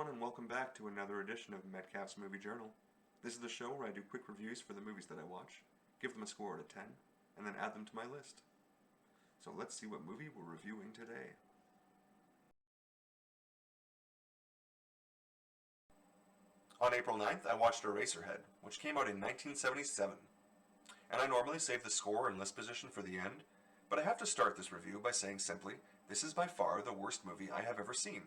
and welcome back to another edition of Metcalf's Movie Journal. This is the show where I do quick reviews for the movies that I watch, give them a score out of 10, and then add them to my list. So let's see what movie we're reviewing today. On April 9th, I watched Eraserhead, which came out in 1977. And I normally save the score and list position for the end, but I have to start this review by saying simply, this is by far the worst movie I have ever seen.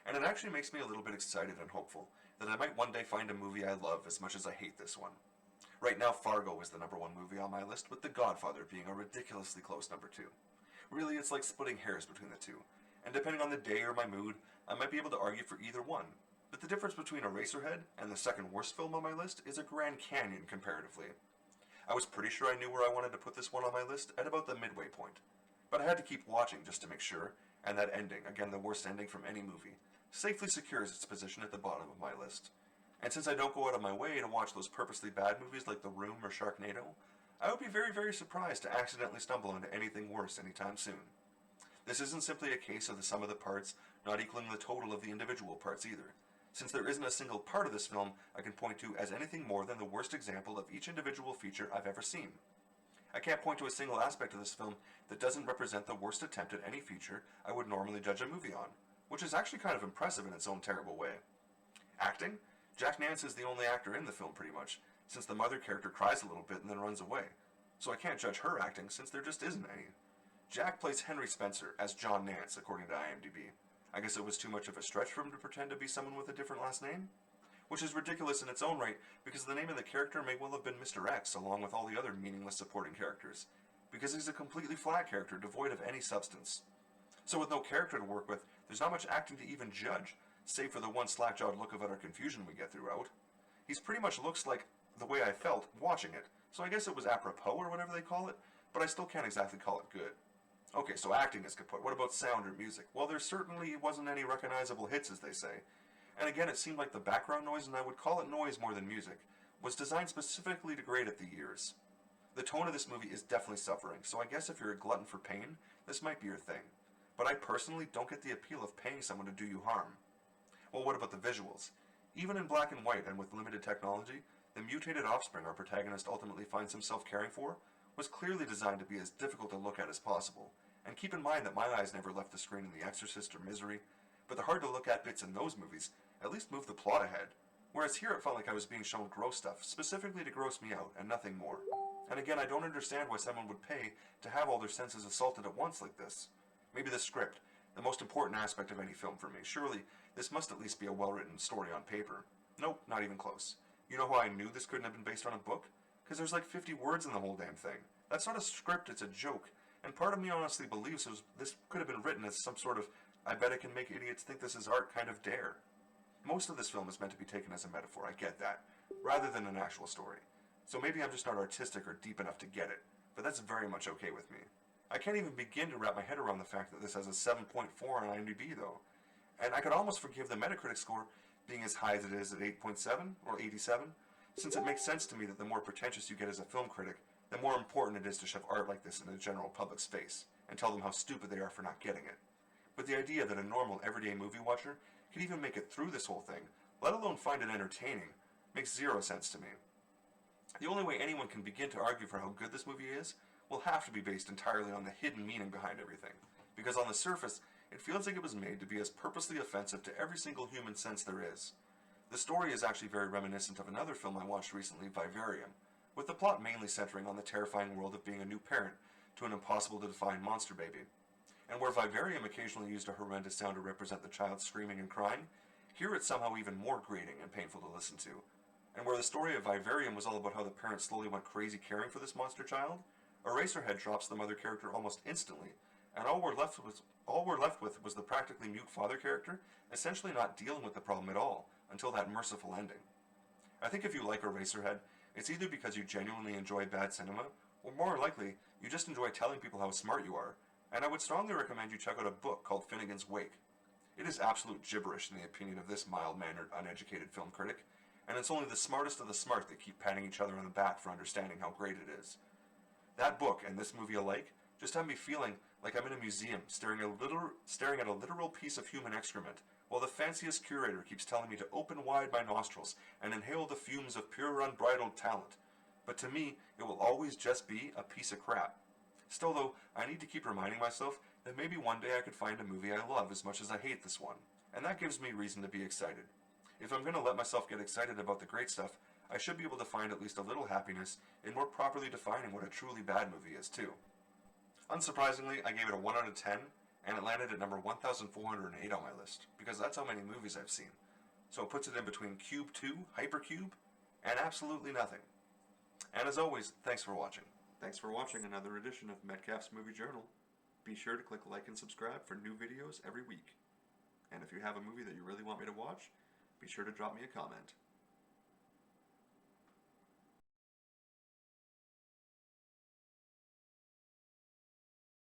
And it actually makes me a little bit excited and hopeful that I might one day find a movie I love as much as I hate this one. Right now, Fargo is the number one movie on my list, with The Godfather being a ridiculously close number 2. Really, it's like splitting hairs between the two, and depending on the day or my mood, I might be able to argue for either one. But the difference between Eraserhead and the second worst film on my list is a Grand Canyon comparatively. I was pretty sure I knew where I wanted to put this one on my list at about the midway point, but I had to keep watching just to make sure, and that ending, again the worst ending from any movie, safely secures its position at the bottom of my list. And since I don't go out of my way to watch those purposely bad movies like The Room or Sharknado, I would be very, very surprised to accidentally stumble into anything worse anytime soon. This isn't simply a case of the sum of the parts not equaling the total of the individual parts either, since there isn't a single part of this film I can point to as anything more than the worst example of each individual feature I've ever seen. I can't point to a single aspect of this film that doesn't represent the worst attempt at any feature I would normally judge a movie on, which is actually kind of impressive in its own terrible way. Acting? Jack Nance is the only actor in the film pretty much, since the mother character cries a little bit and then runs away, so I can't judge her acting since there just isn't any. Jack plays Henry Spencer as John Nance according to IMDb. I guess it was too much of a stretch for him to pretend to be someone with a different last name? Which is ridiculous in its own right, because the name of the character may well have been Mr. X along with all the other meaningless supporting characters, because he's a completely flat character devoid of any substance. So with no character to work with, there's not much acting to even judge, save for the one slack-jawed look of utter confusion we get throughout. He's pretty much looks like the way I felt watching it, so I guess it was apropos or whatever they call it, but I still can't exactly call it good. Okay, so acting is kaput. What about sound or music? Well, there certainly wasn't any recognizable hits, as they say. And again, it seemed like the background noise, and I would call it noise more than music, was designed specifically to grate at the ears. The tone of this movie is definitely suffering, so I guess if you're a glutton for pain, this might be your thing. But I personally don't get the appeal of paying someone to do you harm. Well, what about the visuals? Even in black and white and with limited technology, the mutated offspring our protagonist ultimately finds himself caring for was clearly designed to be as difficult to look at as possible. And keep in mind that my eyes never left the screen in The Exorcist or Misery, but the hard to look at bits in those movies at least moved the plot ahead. Whereas here it felt like I was being shown gross stuff, specifically to gross me out, and nothing more. And again, I don't understand why someone would pay to have all their senses assaulted at once like this. Maybe the script, the most important aspect of any film for me. Surely, this must at least be a well-written story on paper. Nope, not even close. You know how I knew this couldn't have been based on a book? Because there's like 50 words in the whole damn thing. That's not a script, it's a joke. And part of me honestly believes this could have been written as some sort of, I bet I can make idiots think this is art kind of dare. Most of this film is meant to be taken as a metaphor, I get that, rather than an actual story. So maybe I'm just not artistic or deep enough to get it, but that's very much okay with me. I can't even begin to wrap my head around the fact that this has a 7.4 on IMDb though. And I could almost forgive the Metacritic score being as high as it is at 8.7 or 87, since it makes sense to me that the more pretentious you get as a film critic, the more important it is to shove art like this in the general public's face, and tell them how stupid they are for not getting it. But the idea that a normal, everyday movie watcher could even make it through this whole thing, let alone find it entertaining, makes zero sense to me. The only way anyone can begin to argue for how good this movie is will have to be based entirely on the hidden meaning behind everything, because on the surface, it feels like it was made to be as purposely offensive to every single human sense there is. The story is actually very reminiscent of another film I watched recently, Vivarium, with the plot mainly centering on the terrifying world of being a new parent to an impossible-to-define monster baby. And where Vivarium occasionally used a horrendous sound to represent the child screaming and crying, here it's somehow even more grating and painful to listen to. And where the story of Vivarium was all about how the parents slowly went crazy caring for this monster child, Eraserhead drops the mother character almost instantly, and all we're left with was the practically mute father character essentially not dealing with the problem at all until that merciful ending. I think if you like Eraserhead, it's either because you genuinely enjoy bad cinema, or more likely, you just enjoy telling people how smart you are, and I would strongly recommend you check out a book called Finnegan's Wake. It is absolute gibberish in the opinion of this mild-mannered, uneducated film critic, and it's only the smartest of the smart that keep patting each other on the back for understanding how great it is. That book and this movie alike just have me feeling like I'm in a museum staring at a literal piece of human excrement, while the fanciest curator keeps telling me to open wide my nostrils and inhale the fumes of pure unbridled talent. But to me, it will always just be a piece of crap. Still though, I need to keep reminding myself that maybe one day I could find a movie I love as much as I hate this one, and that gives me reason to be excited. If I'm going to let myself get excited about the great stuff, I should be able to find at least a little happiness in more properly defining what a truly bad movie is too. Unsurprisingly, I gave it a 1 out of 10, and it landed at number 1408 on my list, because that's how many movies I've seen. So it puts it in between Cube 2, Hypercube, and absolutely nothing. And as always, thanks for watching. Thanks for watching another edition of Metcalf's Movie Journal. Be sure to click like and subscribe for new videos every week. And if you have a movie that you really want me to watch, be sure to drop me a comment.